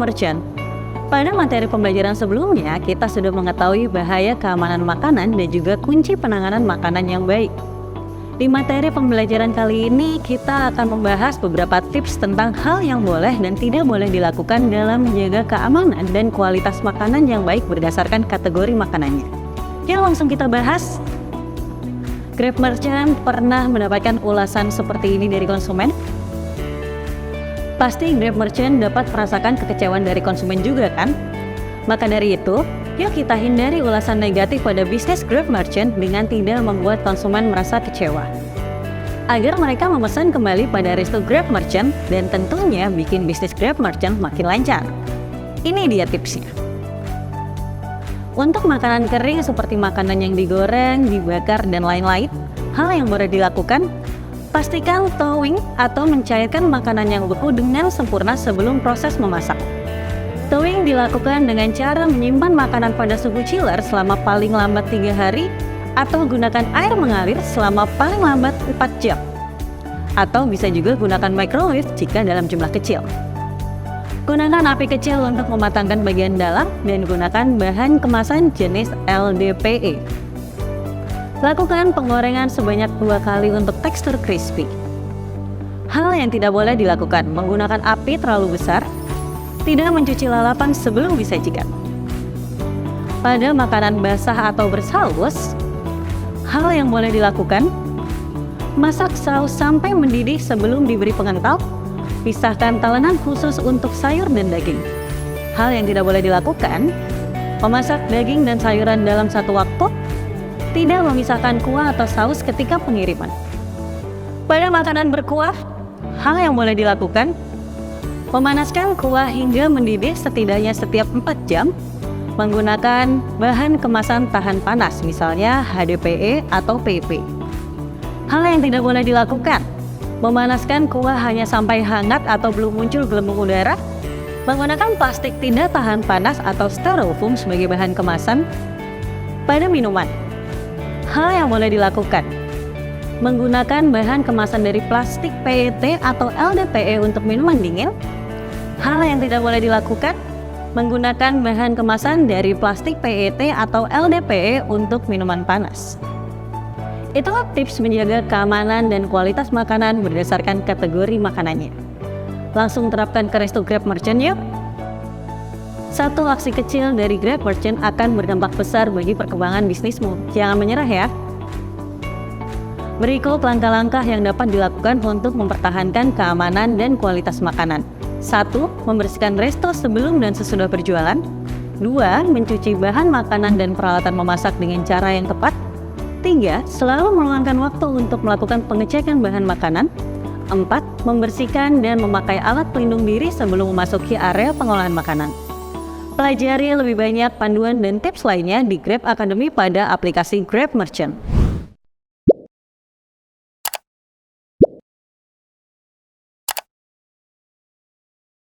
Merchant. Pada materi pembelajaran sebelumnya, kita sudah mengetahui bahaya keamanan makanan dan juga kunci penanganan makanan yang baik. Di materi pembelajaran kali ini, kita akan membahas beberapa tips tentang hal yang boleh dan tidak boleh dilakukan dalam menjaga keamanan dan kualitas makanan yang baik berdasarkan kategori makanannya. Yuk langsung kita bahas. Grab Merchant pernah mendapatkan ulasan seperti ini dari konsumen? Pasti Grab Merchant dapat merasakan kekecewaan dari konsumen juga kan? Maka dari itu, yuk kita hindari ulasan negatif pada bisnis Grab Merchant dengan tidak membuat konsumen merasa kecewa. Agar mereka memesan kembali pada resto Grab Merchant dan tentunya bikin bisnis Grab Merchant makin lancar. Ini dia tipsnya. Untuk makanan kering seperti makanan yang digoreng, dibakar, dan lain-lain, hal yang boleh dilakukan, pastikan thawing atau mencairkan makanan yang beku dengan sempurna sebelum proses memasak. Thawing dilakukan dengan cara menyimpan makanan pada suhu chiller selama paling lambat 3 hari atau gunakan air mengalir selama paling lambat 4 jam. Atau bisa juga gunakan microwave jika dalam jumlah kecil. Gunakan api kecil untuk mematangkan bagian dalam dan gunakan bahan kemasan jenis LDPE. Lakukan penggorengan sebanyak 2 kali untuk tekstur crispy. Hal yang tidak boleh dilakukan, menggunakan api terlalu besar, tidak mencuci lalapan sebelum disajikan. Pada makanan basah atau bersaus, hal yang boleh dilakukan, masak saus sampai mendidih sebelum diberi pengental, pisahkan talenan khusus untuk sayur dan daging. Hal yang tidak boleh dilakukan, memasak daging dan sayuran dalam satu waktu, tidak memisahkan kuah atau saus ketika pengiriman. Pada makanan berkuah, hal yang boleh dilakukan, memanaskan kuah hingga mendidih setidaknya setiap 4 jam, menggunakan bahan kemasan tahan panas, misalnya HDPE atau PP. Hal yang tidak boleh dilakukan, memanaskan kuah hanya sampai hangat atau belum muncul gelembung udara, menggunakan plastik tidak tahan panas atau styrofoam sebagai bahan kemasan. Pada minuman, hal yang boleh dilakukan, menggunakan bahan kemasan dari plastik PET atau LDPE untuk minuman dingin. Hal yang tidak boleh dilakukan, menggunakan bahan kemasan dari plastik PET atau LDPE untuk minuman panas. Itulah tips menjaga keamanan dan kualitas makanan berdasarkan kategori makanannya. Langsung terapkan ke resto Grab Merchant yuk! Satu aksi kecil dari Grab Merchant akan berdampak besar bagi perkembangan bisnismu. Jangan menyerah ya! Berikut langkah-langkah yang dapat dilakukan untuk mempertahankan keamanan dan kualitas makanan. 1. Membersihkan resto sebelum dan sesudah berjualan. 2. Mencuci bahan makanan dan peralatan memasak dengan cara yang tepat. 3. Selalu meluangkan waktu untuk melakukan pengecekan bahan makanan. 4. Membersihkan dan memakai alat pelindung diri sebelum memasuki area pengolahan makanan. Pelajari lebih banyak panduan dan tips lainnya di Grab Academy pada aplikasi Grab Merchant.